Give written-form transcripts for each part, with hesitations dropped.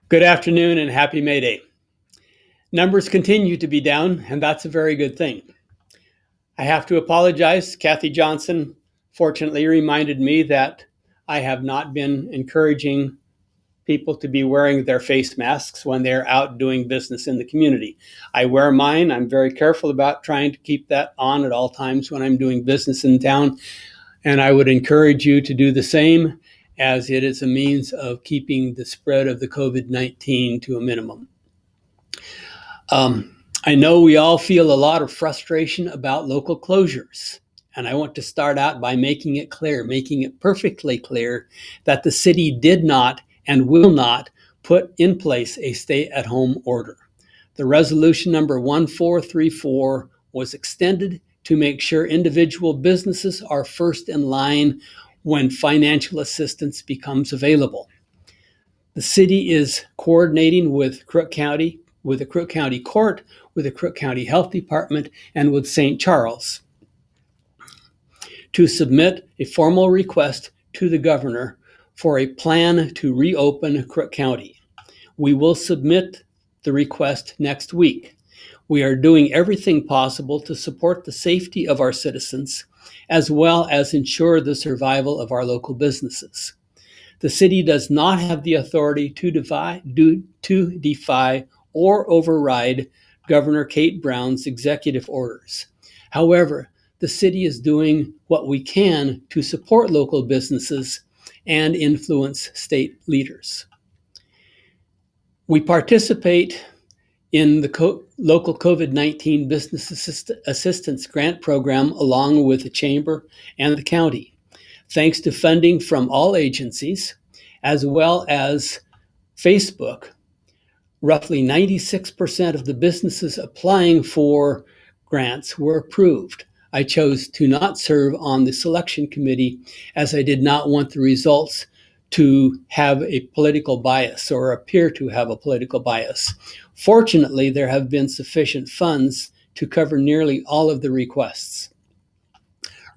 Good afternoon and happy May Day. Numbers continue to be down, and that's a very good thing. I have to apologize. Kathy Johnson fortunately reminded me that I have not been encouraging people to be wearing their face masks when they're out doing business in the community. I wear mine. I'm very careful about trying to keep that on at all times when I'm doing business in town, and I would encourage you to do the same, as it is a means of keeping the spread of the COVID-19 to a minimum. I know we all feel a lot of frustration about local closures, and I want to start out by making it clear, making it perfectly clear, that the city did not and will not put in place a stay-at-home order. The resolution number 1434 was extended to make sure individual businesses are first in line when financial assistance becomes available. The city is coordinating with Crook County, with the Crook County Court, with the Crook County Health Department, and with St. Charles to submit a formal request to the governor for a plan to reopen Crook County. We will submit the request next week. We are doing everything possible to support the safety of our citizens, as well as ensure the survival of our local businesses. The city does not have the authority to defy or override Governor Kate Brown's executive orders. However, the city is doing what we can to support local businesses and influence state leaders. We participate in the local COVID-19 Business Assistance Grant Program along with the Chamber and the county. Thanks to funding from all agencies, as well as Facebook, roughly 96% of the businesses applying for grants were approved. I chose to not serve on the selection committee as I did not want the results to have a political bias or appear to have a political bias. Fortunately, there have been sufficient funds to cover nearly all of the requests.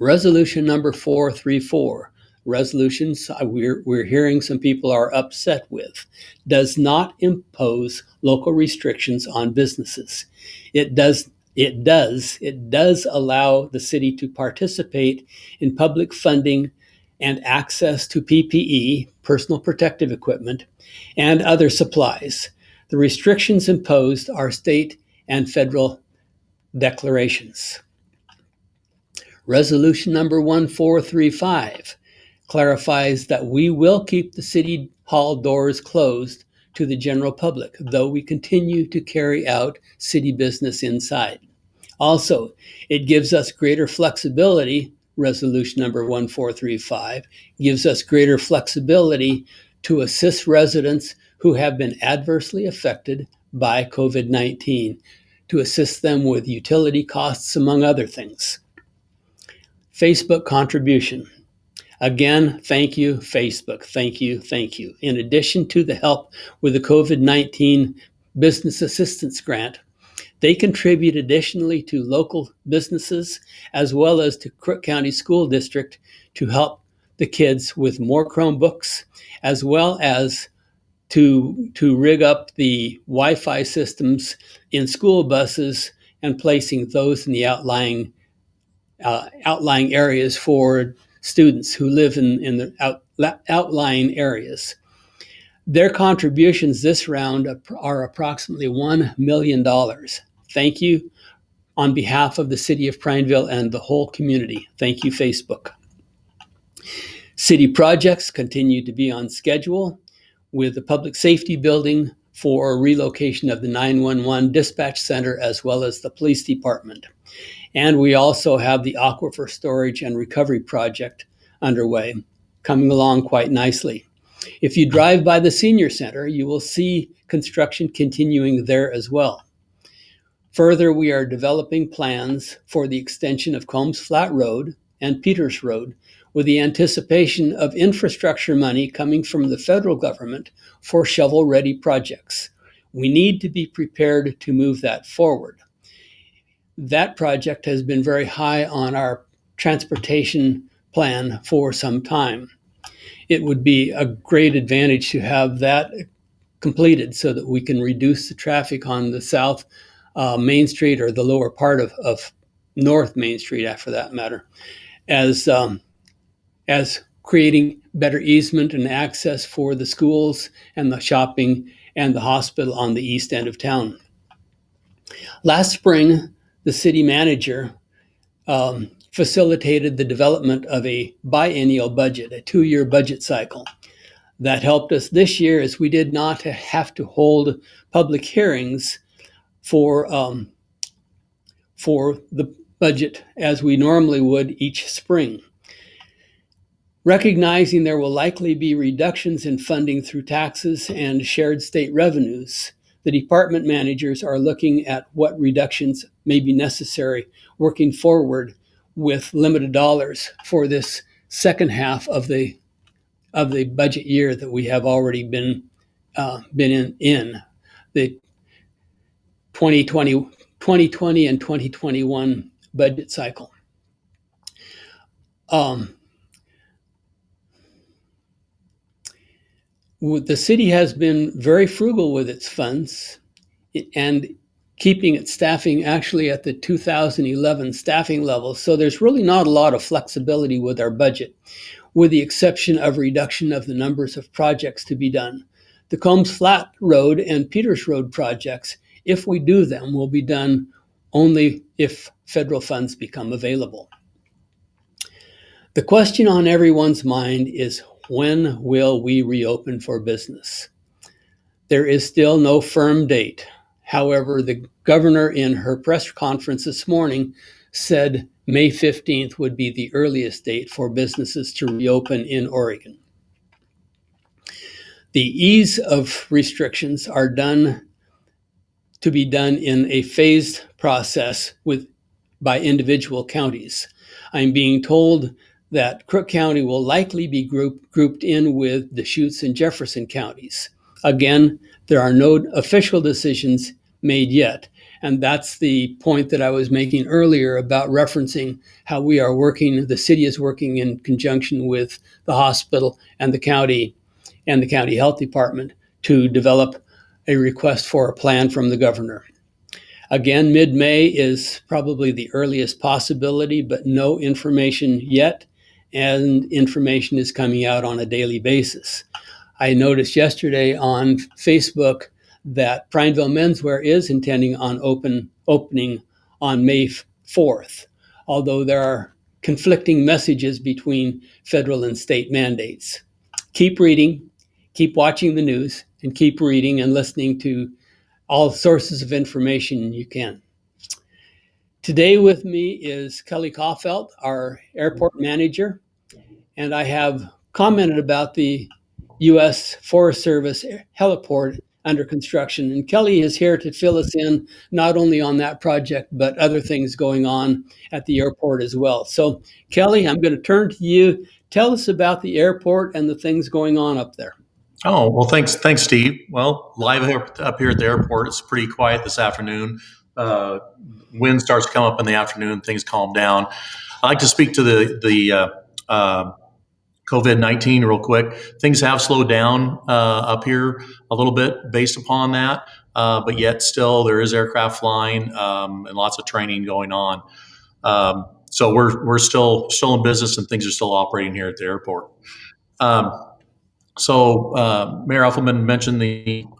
Resolution number 434, resolutions we're hearing some people are upset with, does not impose local restrictions on businesses. It does allow the city to participate in public funding and access to PPE, personal protective equipment, and other supplies. The restrictions imposed are state and federal declarations. Resolution number 1435 clarifies that we will keep the city hall doors closed to the general public, though we continue to carry out city business inside. Also, it gives us greater flexibility. Resolution number 1435 gives us greater flexibility to assist residents who have been adversely affected by COVID-19, to assist them with utility costs, among other things. Facebook contribution. Again, thank you, Facebook. Thank you, thank you. In addition to the help with the COVID-19 Business Assistance Grant, they contribute additionally to local businesses as well as to Crook County School District to help the kids with more Chromebooks, as well as to rig up the Wi-Fi systems in school buses and placing those in the outlying areas for students who live in the outlying areas. Their contributions this round are approximately $1 million. Thank you on behalf of the city of Prineville and the whole community. Thank you, Facebook. City projects continue to be on schedule, with the public safety building for relocation of the 911 dispatch center as well as the police department. And we also have the aquifer storage and recovery project underway, coming along quite nicely. If you drive by the senior center, you will see construction continuing there as well. Further, we are developing plans for the extension of Combs Flat Road and Peters Road, with the anticipation of infrastructure money coming from the federal government for shovel-ready projects. We need to be prepared to move that forward. That project has been very high on our transportation plan for some time. It would be a great advantage to have that completed so that we can reduce the traffic on the south Main Street, or the lower part of North Main Street, for that matter, as creating better easement and access for the schools and the shopping and the hospital on the east end of town. Last spring, the city manager facilitated the development of a biennial budget, a 2-year budget cycle. That helped us this year, as we did not have to hold public hearings for the budget as we normally would each spring. Recognizing there will likely be reductions in funding through taxes and shared state revenues, the department managers are looking at what reductions may be necessary, working forward with limited dollars for this second half of the budget year that we have already been in the 2020 and 2021 budget cycle. The city has been very frugal with its funds and keeping its staffing actually at the 2011 staffing levels. So there's really not a lot of flexibility with our budget, with the exception of reduction of the numbers of projects to be done. The Combs Flat Road and Peters Road projects, if we do them, will be done only if federal funds become available. The question on everyone's mind is, when will we reopen for business? There is still no firm date. However, the governor in her press conference this morning said May 15th would be the earliest date for businesses to reopen in Oregon. The ease of restrictions are to be done in a phased process by individual counties. I'm being told that Crook County will likely be grouped in with Deschutes and Jefferson counties. Again, there are no official decisions made yet, and that's the point that I was making earlier about referencing how the city is working in conjunction with the hospital and the county health department to develop a request for a plan from the governor. Again, mid-May is probably the earliest possibility, but no information yet, and information is coming out on a daily basis. I noticed yesterday on Facebook that Prineville Menswear is intending on opening on May 4th, although there are conflicting messages between federal and state mandates. Keep reading, keep watching the news, and keep reading and listening to all sources of information you can. Today with me is Kelly Coffelt, our airport manager, and I have commented about the U.S. Forest Service heliport under construction. And Kelly is here to fill us in not only on that project, but other things going on at the airport as well. So Kelly, I'm going to turn to you. Tell us about the airport and the things going on up there. Oh, well, thanks, Steve. Well, live up here at the airport, it's pretty quiet this afternoon. Wind starts to come up in the afternoon, things calm down. I'd like to speak to the COVID-19 real quick. Things have slowed down up here a little bit based upon that, but yet still there is aircraft flying and lots of training going on. So we're still in business and things are still operating here at the airport. So Mayor Effelman mentioned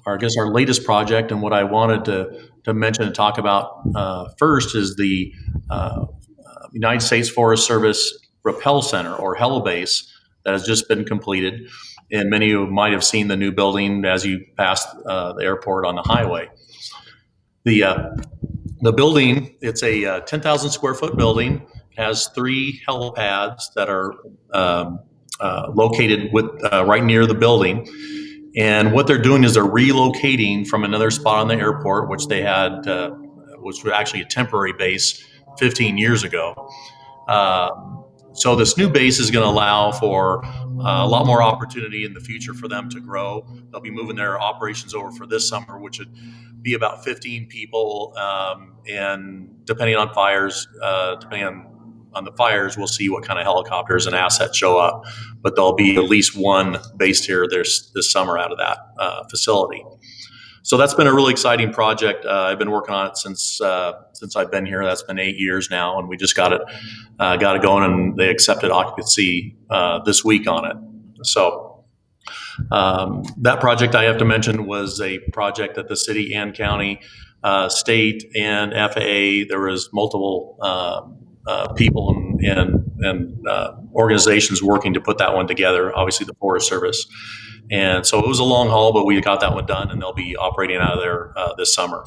our latest project, and what I wanted to mention and talk about first is the United States Forest Service Rappel Center, or Helibase, that has just been completed. And many of you might have seen the new building as you pass the airport on the highway. The building, it's a 10,000 square foot building, has 3 helipads that are located right near the building. And what they're doing is they're relocating from another spot on the airport, which they had, which was actually a temporary base 15 years ago. So this new base is going to allow for a lot more opportunity in the future for them to grow. They'll be moving their operations over for this summer, which would be about 15 people, and depending on fires, depending on the fires, we'll see what kind of helicopters and assets show up. But there'll be at least one based here this summer out of that facility. So that's been a really exciting project. I've been working on it since I've been here. That's been 8 years now, and we just got it going, and they accepted occupancy this week on it. So that project, I have to mention, was a project that the city and county, state and FAA, there was multiple people and organizations working to put that one together. Obviously, the Forest Service. And so it was a long haul, but we got that one done, and they'll be operating out of there this summer.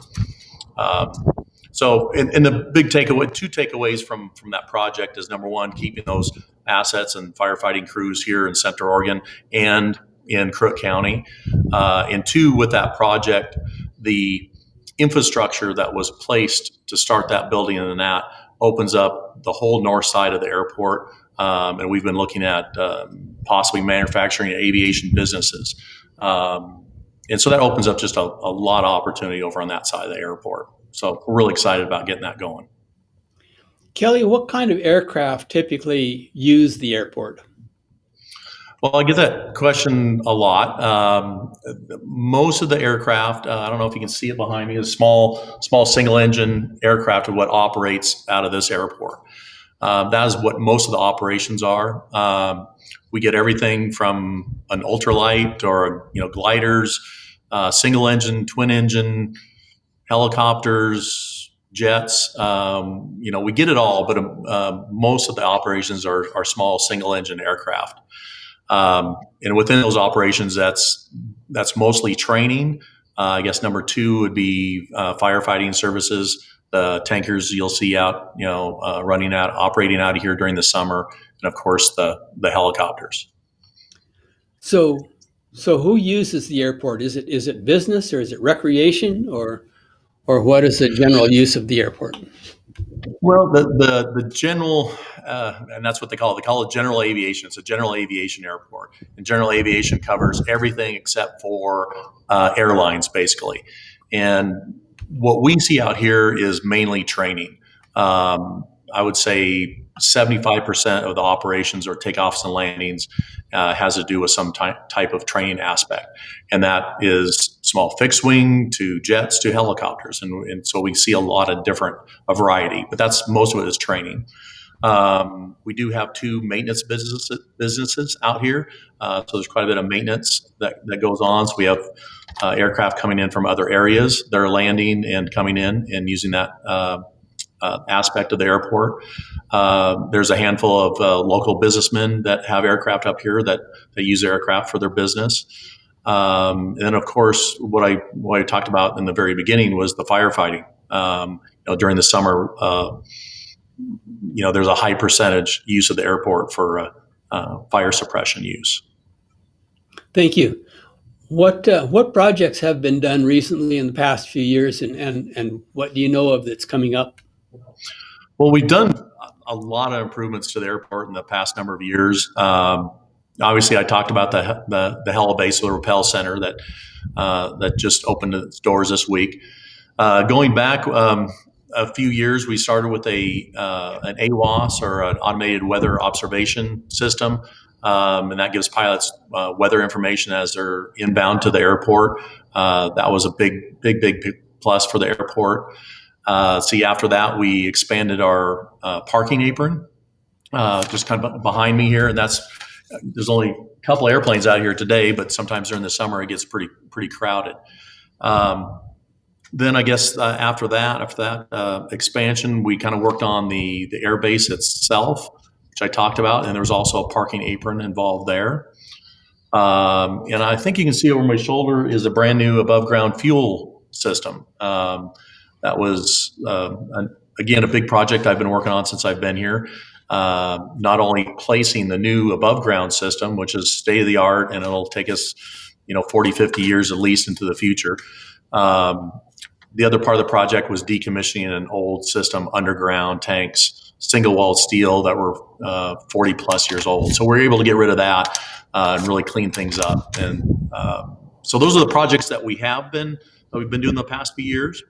So in the big takeaway, two takeaways from that project is, number one, keeping those assets and firefighting crews here in Central Oregon and in Crook County. And two, with that project, the infrastructure that was placed to start that building and that opens up the whole north side of the airport. And we've been looking at possibly manufacturing and aviation businesses. And so that opens up just a lot of opportunity over on that side of the airport. So we're really excited about getting that going. Kelly, what kind of aircraft typically use the airport? Well, I get that question a lot. Most of the aircraft, I don't know if you can see it behind me, is small single engine aircraft of what operates out of this airport. That is what most of the operations are. We get everything from an ultralight or gliders, single engine, twin engine, helicopters, jets. We get it all, but most of the operations are small single engine aircraft. And within those operations, that's mostly training. I guess number two would be firefighting services. The tankers you'll see out, operating out of here during the summer, and of course the helicopters. So who uses the airport? Is it business, or is it recreation, or what is the general use of the airport? Well, the general, and that's what they call it. They call it general aviation. It's a general aviation airport, and general aviation covers everything except for airlines, basically. And what we see out here is mainly training. I would say 75% of the operations or takeoffs and landings has to do with some type of training aspect. And that is small fixed wing to jets to helicopters. And so we see a variety, but most of it is training. We do have two maintenance businesses out here. So there's quite a bit of maintenance that goes on. So we have aircraft coming in from other areas. They're landing and coming in and using that aspect of the airport. There's a handful of local businessmen that have aircraft up here that they use aircraft for their business. And then, of course, what I talked about in the very beginning was the firefighting. During the summer, there's a high percentage use of the airport for fire suppression use. Thank you. What projects have been done recently in the past few years, and what do you know of that's coming up? Well, we've done a lot of improvements to the airport in the past number of years. Obviously, I talked about the helibase, the Rappel Center that just opened its doors this week. Going back a few years, we started with an AWOS, or an automated weather observation system. And that gives pilots weather information as they're inbound to the airport. That was a big plus for the airport. After that, we expanded our parking apron, just kind of behind me here. And there's only a couple airplanes out here today, but sometimes during the summer it gets pretty crowded. Then I guess after that expansion, we kind of worked on the airbase itself, which I talked about, and there was also a parking apron involved there. And I think you can see over my shoulder is a brand new above ground fuel system. That was, again, a big project I've been working on since I've been here. Not only placing the new above ground system, which is state of the art, and it'll take us, 40, 50 years at least into the future. The other part of the project was decommissioning an old system, underground tanks, single walled steel that were 40 plus years old. So we're able to get rid of that and really clean things up. And so those are the projects that we've been doing the past few years.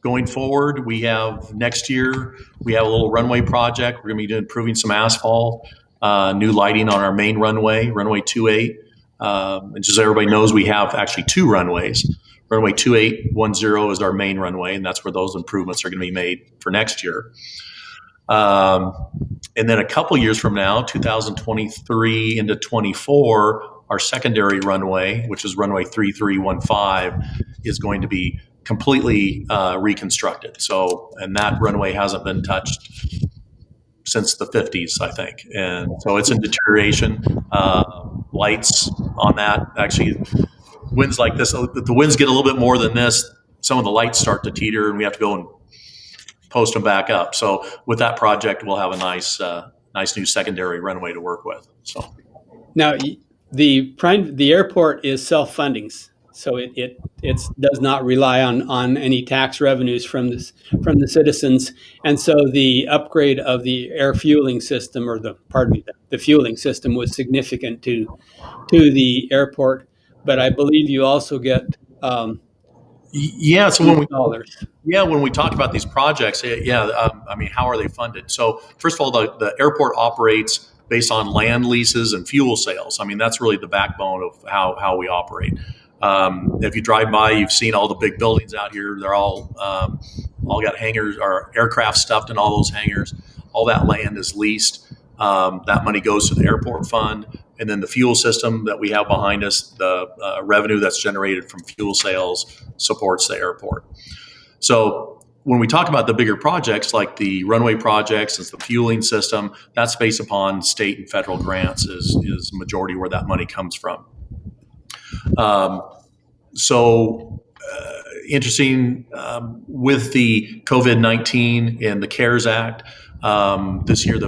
Going forward, we have next year, we have a little runway project. We're going to be improving some asphalt, new lighting on our main runway, runway 28. And just so everybody knows, we have actually two runways. Runway 2810 is our main runway, and that's where those improvements are going to be made for next year. And then a couple years from now, 2023 into 24, our secondary runway, which is runway 3315, is going to be completely reconstructed. So, and that runway hasn't been touched since the 50s, I think. And so it's in deterioration. Lights on that, actually, winds like this, the winds get a little bit more than this, some of the lights start to teeter and we have to go and post them back up. So with that project, we'll have a nice new secondary runway to work with. So now the airport is self-funding, so it does not rely on any tax revenues from the citizens, and so the upgrade of the air fueling system, or the fueling system, was significant to the airport. But I believe you also get yeah. So dollars. when we talk about these projects, I mean, how are they funded? So first of all, the airport operates based on land leases and fuel sales. I mean, that's really the backbone of how we operate. If you drive by, you've seen all the big buildings out here. They're all got hangars or aircraft stuffed in all those hangars. All that land is leased. That money goes to the airport fund. And then the fuel system that we have behind us, the revenue that's generated from fuel sales supports the airport. So when we talk about the bigger projects like the runway projects and the fueling system, that's based upon state and federal grants is the majority where that money comes from. Interesting with the COVID-19 and the CARES Act, this year,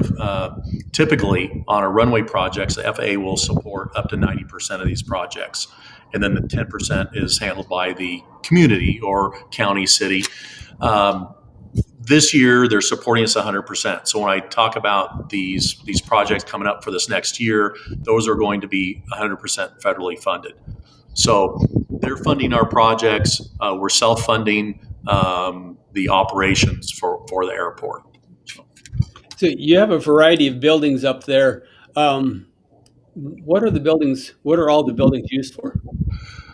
typically on our runway projects, the FAA will support up to 90% of these projects. And then the 10% is handled by the community or county, city. This year, they're supporting us 100%. So when I talk about these projects coming up for this next year, those are going to be 100% federally funded. So they're funding our projects. We're self-funding the operations for the airport. So you have a variety of buildings up there. What are the buildings? What are all the buildings used for?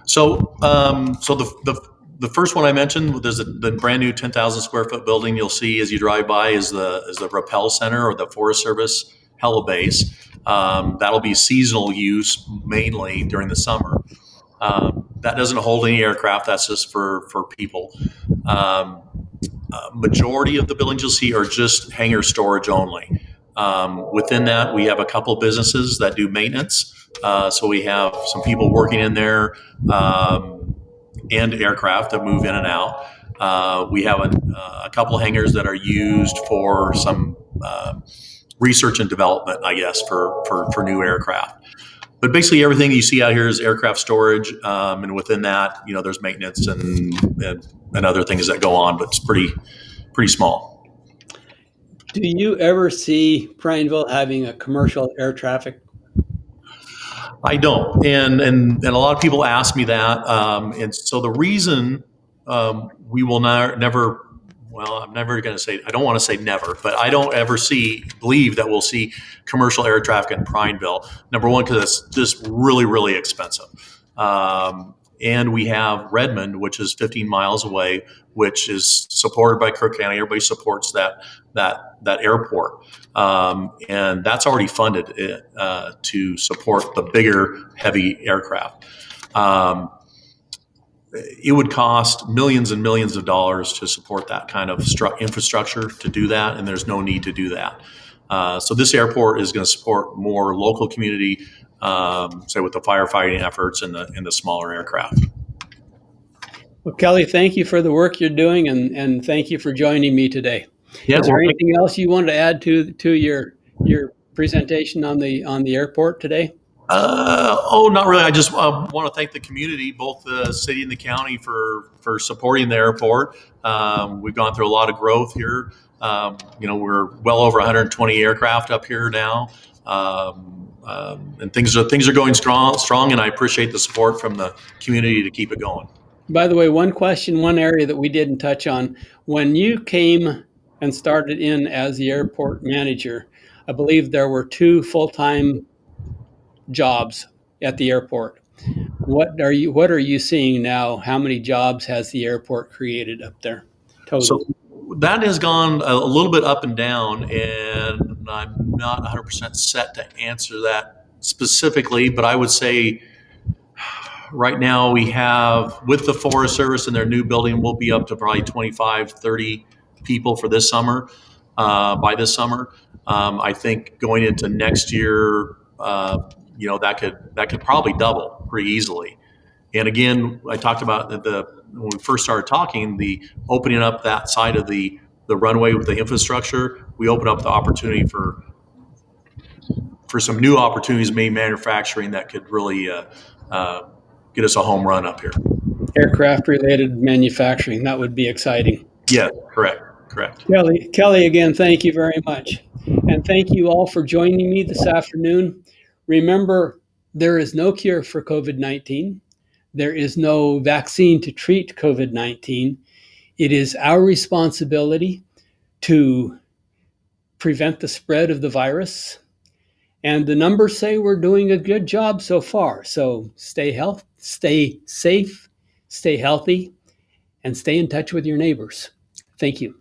So, the first one I mentioned, there's the brand new 10,000 square foot building you'll see as you drive by is the Rappel Center, or the Forest Service helibase. That'll be seasonal use mainly during the summer. That doesn't hold any aircraft. That's just for people. Majority of the buildings you'll see are just hangar storage only. Within that, we have a couple businesses that do maintenance. So we have some people working in there and aircraft that move in and out. We have a couple hangars that are used for some research and development, I guess, for new aircraft. But basically everything you see out here is aircraft storage, and within that, there's maintenance and other things that go on, but it's pretty small. Do you ever see Prineville having a commercial air traffic? I don't, and a lot of people ask me that, and so the reason we will never. Well, I'm never going to say, I don't want to say never, but I don't ever believe that we'll see commercial air traffic in Prineville. Number one, because it's just really, really expensive. And we have Redmond, which is 15 miles away, which is supported by Crook County. Everybody supports that airport. And that's already funded to support the bigger, heavy aircraft. It would cost millions and millions of dollars to support that kind of infrastructure to do that, and there's no need to do that. So this airport is going to support more local community, say with the firefighting efforts and the smaller aircraft. Well, Kelly, thank you for the work you're doing, and thank you for joining me today. Yeah, is there anything else you wanted to add to your presentation on the airport today? Not really. I just want to thank the community, both the city and the county, for supporting the airport. We've gone through a lot of growth here. We're well over 120 aircraft up here now, and things are going strong. And I appreciate the support from the community to keep it going. By the way, one question, one area that we didn't touch on. When you came and started in as the airport manager, I believe there were two full-time jobs at the airport. What are you seeing now? How many jobs has the airport created up there So total? that has gone a little bit up and down, and I'm not 100% set to answer that specifically, but I would say right now we have, with the Forest Service and their new building, we'll be up to probably 25, 30 people for this summer, by this summer. I think going into next year, that could probably double pretty easily. And again, I talked about when we first started talking, the opening up that side of the runway with the infrastructure. We open up the opportunity for some new opportunities, maybe manufacturing that could really get us a home run up here. Aircraft related manufacturing, that would be exciting. Yeah, correct. Kelly, again, thank you very much. And thank you all for joining me this afternoon. Remember, there is no cure for COVID 19. There is no vaccine to treat COVID 19. It is our responsibility to prevent the spread of the virus. And the numbers say we're doing a good job so far. So stay safe, stay healthy, and stay in touch with your neighbors. Thank you.